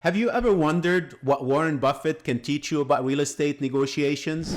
Have you ever wondered what Warren Buffett can teach you about real estate negotiations?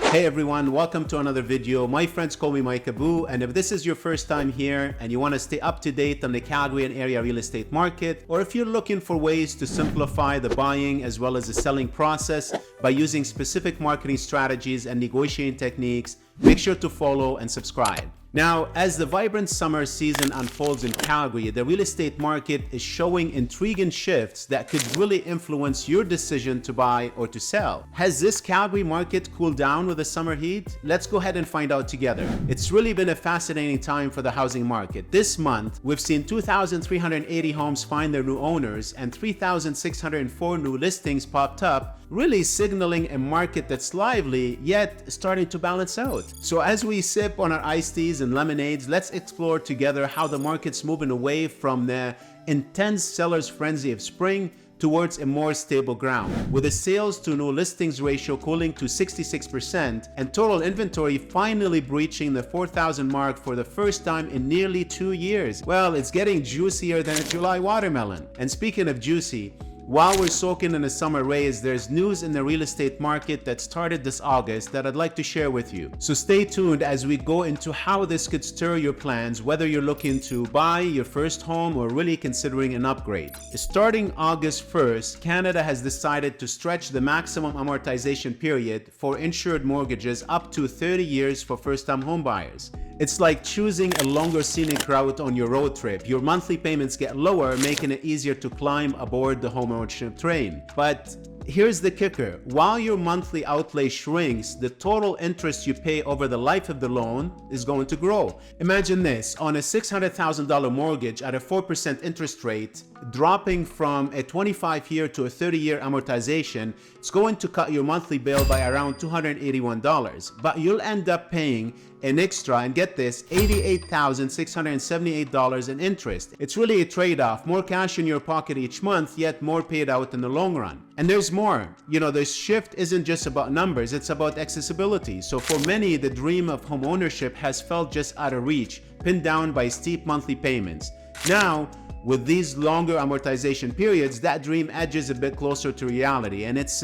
Hey everyone, welcome to another video. My friends call me Mike Abou, and if this is your first time here and you want to stay up to date on the Calgary and area real estate market, or if you're looking for ways to simplify the buying as well as the selling process by using specific marketing strategies and negotiating techniques, make sure to follow and subscribe. Now, as the vibrant summer season unfolds in Calgary, the real estate market is showing intriguing shifts that could really influence your decision to buy or to sell. Has this Calgary market cooled down with the summer heat? Let's go ahead and find out together. It's really been a fascinating time for the housing market. This month, we've seen 2,380 homes find their new owners and 3,604 new listings popped up, really signaling a market that's lively yet starting to balance out. So as we sip on our iced teas and lemonades, let's explore together how the market's moving away from the intense seller's frenzy of spring towards a more stable ground, with the sales to new listings ratio cooling to 66% and total inventory finally breaching the 4,000 mark for the first time in nearly 2 years. Well, it's getting juicier than a July watermelon. And speaking of juicy, while we're soaking in a summer rays, there's news in the real estate market that started this August that I'd like to share with you. So stay tuned as we go into how this could stir your plans, whether you're looking to buy your first home or really considering an upgrade. Starting August 1st, Canada has decided to stretch the maximum amortization period for insured mortgages up to 30 years for first-time homebuyers. It's like choosing a longer scenic route on your road trip. Your monthly payments get lower, making it easier to climb aboard the homeownership train. But here's the kicker. While your monthly outlay shrinks, the total interest you pay over the life of the loan is going to grow. Imagine this, on a $600,000 mortgage at a 4% interest rate, dropping from a 25-year to a 30-year amortization, it's going to cut your monthly bill by around $281. But you'll end up paying an extra, and get this, $88,678 in interest. It's really a trade-off. More cash in your pocket each month, yet more paid out in the long run. And there's more. You know, this shift isn't just about numbers, it's about accessibility. So for many, the dream of home ownership has felt just out of reach, pinned down by steep monthly payments. Now, with these longer amortization periods, that dream edges a bit closer to reality, and it's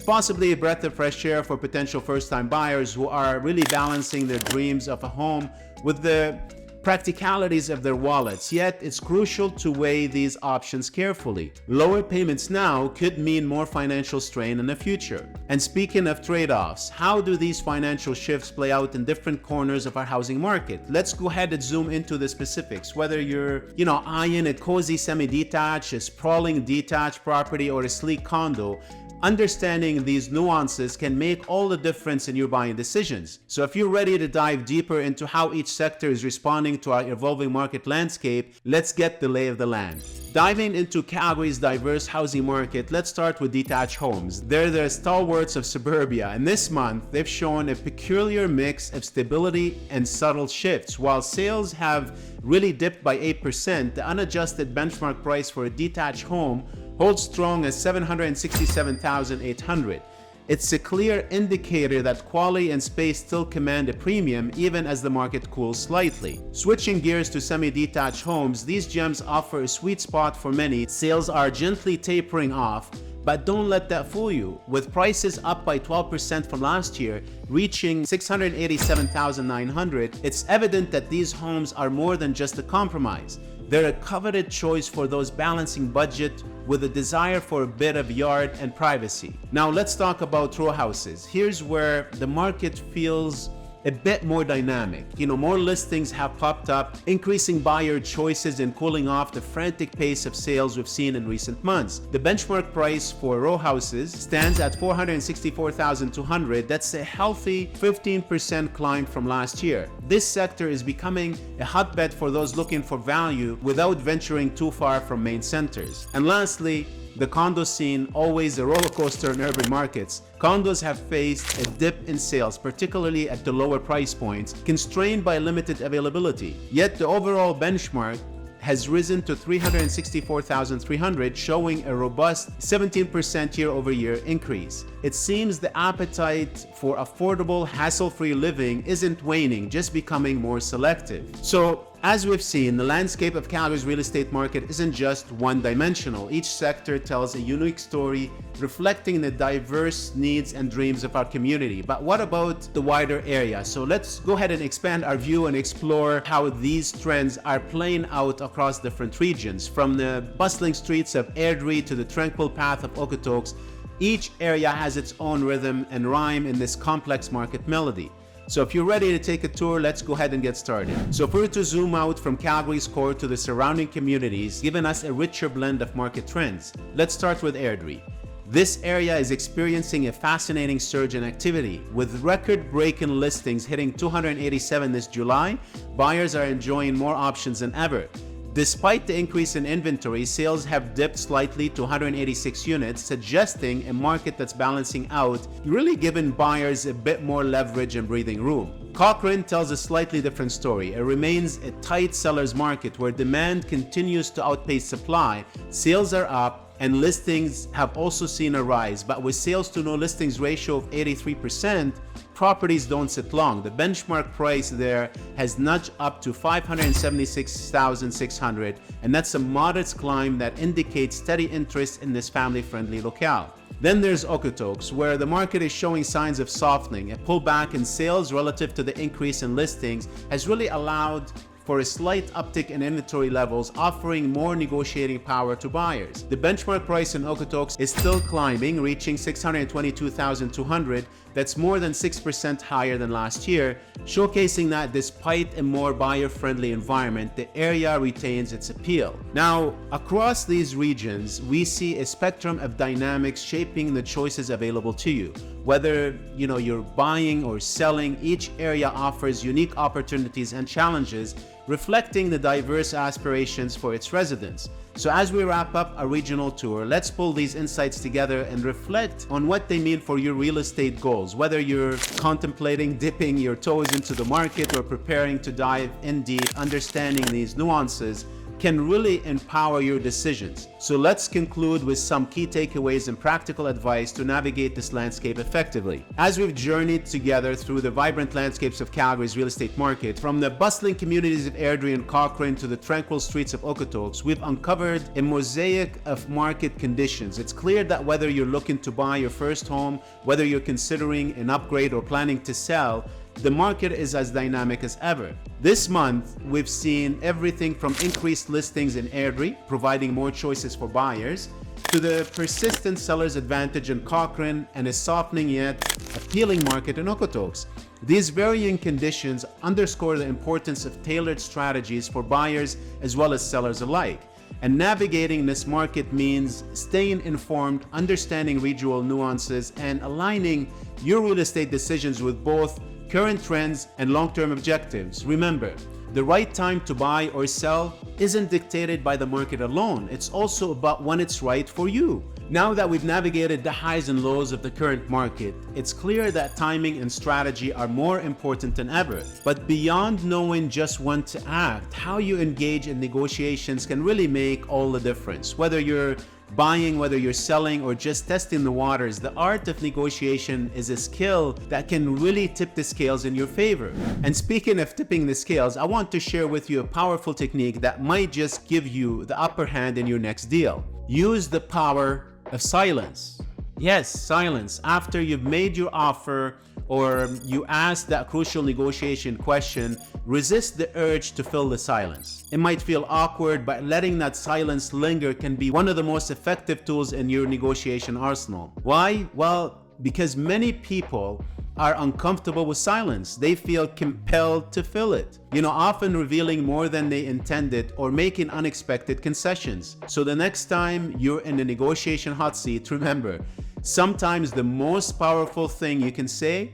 possibly a breath of fresh air for potential first-time buyers who are really balancing their dreams of a home with the practicalities of their wallets. Yet it's crucial to weigh these options carefully. Lower payments now could mean more financial strain in the future. And speaking of trade-offs, how do these financial shifts play out in different corners of our housing market? Let's go ahead and zoom into the specifics. Whether you're, eyeing a cozy semi-detached, a sprawling detached property, or a sleek condo, understanding these nuances can make all the difference in your buying decisions. So if you're ready to dive deeper into how each sector is responding to our evolving market landscape, let's get the lay of the land. Diving into Calgary's diverse housing market, let's start with detached homes. They're the stalwarts of suburbia, and this month they've shown a peculiar mix of stability and subtle shifts. While sales have really dipped by 8%, the unadjusted benchmark price for a detached home holds strong at $767,800. It's a clear indicator that quality and space still command a premium even as the market cools slightly. Switching gears to semi-detached homes, these gems offer a sweet spot for many. Sales are gently tapering off, but don't let that fool you. With prices up by 12% from last year, reaching $687,900, it's evident that these homes are more than just a compromise. They're a coveted choice for those balancing budget with a desire for a bit of yard and privacy. Now let's talk about row houses. Here's where the market feels a bit more dynamic. More listings have popped up, increasing buyer choices and cooling off the frantic pace of sales we've seen in recent months. The benchmark price for row houses stands at $464,200. That's a healthy 15% climb from last year. This sector is becoming a hotbed for those looking for value without venturing too far from main centers. And lastly, the condo scene, always a roller coaster in urban markets. Condos have faced a dip in sales, particularly at the lower price points, constrained by limited availability. Yet the overall benchmark has risen to 364,300, showing a robust 17% year-over-year increase. It seems the appetite for affordable, hassle-free living isn't waning, just becoming more selective. So, as we've seen, the landscape of Calgary's real estate market isn't just one-dimensional. Each sector tells a unique story, reflecting the diverse needs and dreams of our community. But what about the wider area? So let's go ahead and expand our view and explore how these trends are playing out across different regions. From the bustling streets of Airdrie to the tranquil path of Okotoks, each area has its own rhythm and rhyme in this complex market melody. So if you're ready to take a tour, let's go ahead and get started. So if we were to zoom out from Calgary's core to the surrounding communities, giving us a richer blend of market trends. Let's start with Airdrie. This area is experiencing a fascinating surge in activity. With record-breaking listings hitting 287 this July, buyers are enjoying more options than ever. Despite the increase in inventory, sales have dipped slightly to 186 units, suggesting a market that's balancing out, really giving buyers a bit more leverage and breathing room. Cochrane tells a slightly different story. It remains a tight seller's market where demand continues to outpace supply, sales are up, and listings have also seen a rise, but with sales to no listings ratio of 83%, properties don't sit long. The benchmark price there has nudged up to 576,600, and that's a modest climb that indicates steady interest in this family-friendly locale. Then there's Okotoks, where the market is showing signs of softening. A pullback in sales relative to the increase in listings has really allowed for a slight uptick in inventory levels, offering more negotiating power to buyers. The benchmark price in Okotoks is still climbing, reaching 622,200. That's more than 6% higher than last year, showcasing that despite a more buyer-friendly environment, the area retains its appeal. Now, across these regions, we see a spectrum of dynamics shaping the choices available to you. Whether you're buying or selling, each area offers unique opportunities and challenges, reflecting the diverse aspirations for its residents. So as we wrap up our regional tour, let's pull these insights together and reflect on what they mean for your real estate goals. Whether you're contemplating dipping your toes into the market or preparing to dive in deep, understanding these nuances can really empower your decisions. So let's conclude with some key takeaways and practical advice to navigate this landscape effectively. As we've journeyed together through the vibrant landscapes of Calgary's real estate market, from the bustling communities of Airdrie and Cochrane to the tranquil streets of Okotoks, we've uncovered a mosaic of market conditions. It's clear that whether you're looking to buy your first home, whether you're considering an upgrade or planning to sell, the market is as dynamic as ever. This month, we've seen everything from increased listings in Airdrie, providing more choices for buyers, to the persistent seller's advantage in Cochrane and a softening yet appealing market in Okotoks. These varying conditions underscore the importance of tailored strategies for buyers as well as sellers alike. And navigating this market means staying informed, understanding regional nuances, and aligning your real estate decisions with both current trends and long-term objectives. Remember, the right time to buy or sell isn't dictated by the market alone. It's also about when it's right for you. Now that we've navigated the highs and lows of the current market, it's clear that timing and strategy are more important than ever. But beyond knowing just when to act, how you engage in negotiations can really make all the difference. Whether you're buying, whether you're selling, or just testing the waters, the art of negotiation is a skill that can really tip the scales in your favor. And speaking of tipping the scales, I want to share with you a powerful technique that might just give you the upper hand in your next deal. Use the power of silence. Yes, silence. After you've made your offer or you ask that crucial negotiation question, resist the urge to fill the silence. It might feel awkward, but letting that silence linger can be one of the most effective tools in your negotiation arsenal. Why? Well, because many people are uncomfortable with silence. They feel compelled to fill it, often revealing more than they intended or making unexpected concessions. So the next time you're in the negotiation hot seat, remember, sometimes the most powerful thing you can say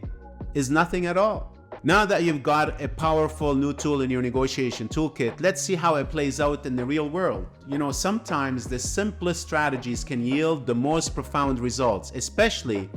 is nothing at all. Now that you've got a powerful new tool in your negotiation toolkit, let's see how it plays out in the real world. Sometimes the simplest strategies can yield the most profound results, especially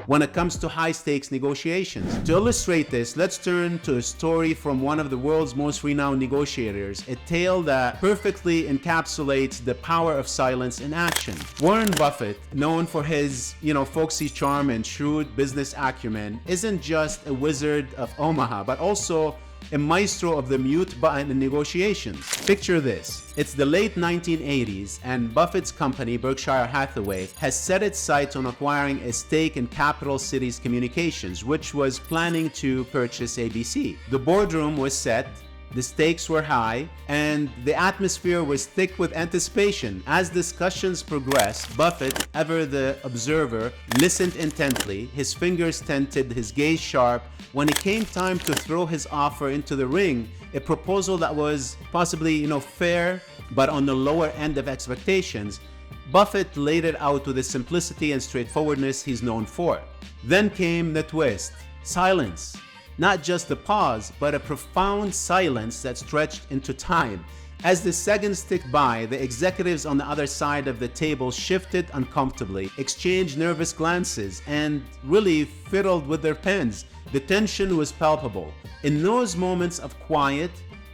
when it comes to high-stakes negotiations. To illustrate this, let's turn to a story from one of the world's most renowned negotiators, a tale that perfectly encapsulates the power of silence in action. Warren Buffett, known for his, folksy charm and shrewd business acumen, isn't just a wizard of Omaha, but also a maestro of the mute button in negotiations. Picture this. It's the late 1980s and Buffett's company, Berkshire Hathaway, has set its sights on acquiring a stake in Capital Cities Communications, which was planning to purchase ABC. The boardroom was set, the stakes were high, and the atmosphere was thick with anticipation. As discussions progressed, Buffett, ever the observer, listened intently, his fingers tented, his gaze sharp. When it came time to throw his offer into the ring, a proposal that was possibly, fair, but on the lower end of expectations, Buffett laid it out with the simplicity and straightforwardness he's known for. Then came the twist: silence. Not just a pause, but a profound silence that stretched into time. As the seconds ticked by, the executives on the other side of the table shifted uncomfortably, exchanged nervous glances, and really fiddled with their pens. The tension was palpable. In those moments of quiet,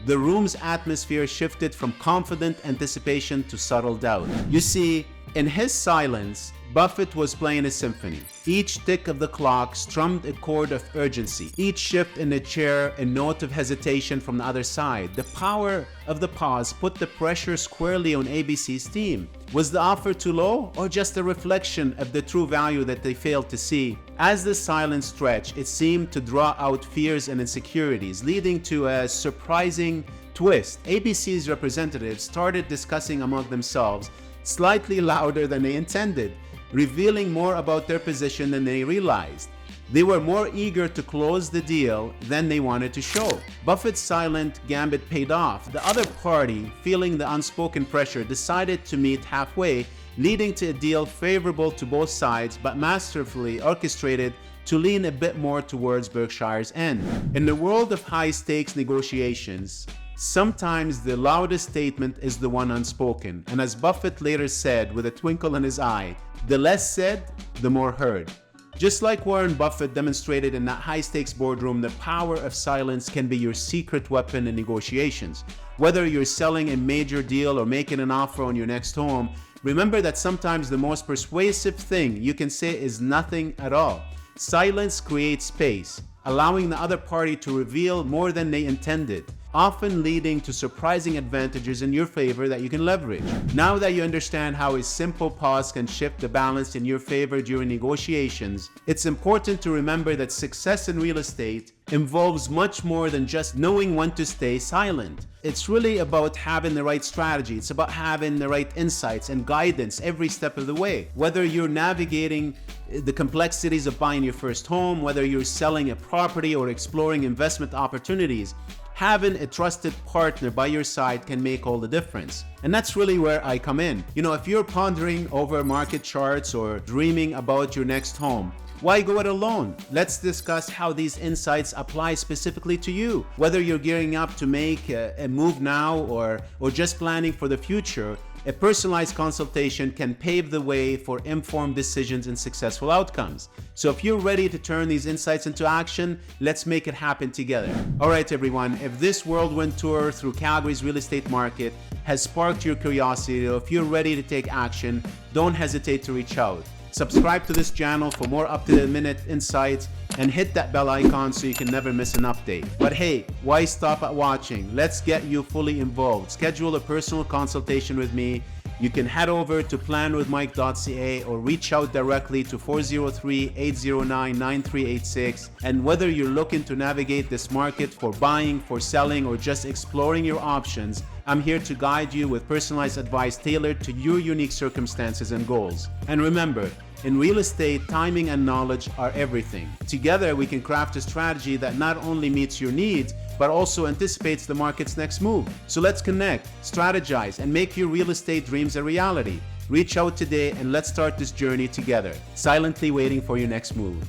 the room's atmosphere shifted from confident anticipation to subtle doubt. You see, in his silence, Buffett was playing a symphony. Each tick of the clock strummed a chord of urgency. Each shift in the chair a note of hesitation from the other side. The power of the pause put the pressure squarely on ABC's team. Was the offer too low, or just a reflection of the true value that they failed to see? As the silence stretched, it seemed to draw out fears and insecurities, leading to a surprising twist. ABC's representatives started discussing among themselves, slightly louder than they intended, revealing more about their position than they realized. They were more eager to close the deal than they wanted to show. Buffett's silent gambit paid off. The other party, feeling the unspoken pressure, decided to meet halfway, leading to a deal favorable to both sides, but masterfully orchestrated to lean a bit more towards Berkshire's end. In the world of high-stakes negotiations, sometimes the loudest statement is the one unspoken, and as Buffett later said with a twinkle in his eye, the less said, the more heard. Just like Warren Buffett demonstrated in that high-stakes boardroom, the power of silence can be your secret weapon in negotiations. Whether you're selling a major deal or making an offer on your next home, remember that sometimes the most persuasive thing you can say is nothing at all. Silence creates space, allowing the other party to reveal more than they intended, often leading to surprising advantages in your favor that you can leverage. Now that you understand how a simple pause can shift the balance in your favor during negotiations, it's important to remember that success in real estate involves much more than just knowing when to stay silent. It's really about having the right strategy. It's about having the right insights and guidance every step of the way. Whether you're navigating the complexities of buying your first home, whether you're selling a property or exploring investment opportunities, having a trusted partner by your side can make all the difference. And that's really where I come in. If you're pondering over market charts or dreaming about your next home, why go it alone? Let's discuss how these insights apply specifically to you. Whether you're gearing up to make a move now or just planning for the future, a personalized consultation can pave the way for informed decisions and successful outcomes. So if you're ready to turn these insights into action, let's make it happen together. All right, everyone, if this whirlwind tour through Calgary's real estate market has sparked your curiosity, or if you're ready to take action, don't hesitate to reach out. Subscribe to this channel for more up-to-the-minute insights and hit that bell icon so you can never miss an update. But hey, why stop at watching? Let's get you fully involved. Schedule a personal consultation with me. You can head over to PlanWithMike.ca or reach out directly to 403-809-9386. And whether you're looking to navigate this market for buying, for selling, or just exploring your options, I'm here to guide you with personalized advice tailored to your unique circumstances and goals. And remember, in real estate, timing and knowledge are everything. Together, we can craft a strategy that not only meets your needs, but also anticipates the market's next move. So let's connect, strategize, and make your real estate dreams a reality. Reach out today and let's start this journey together, silently waiting for your next move.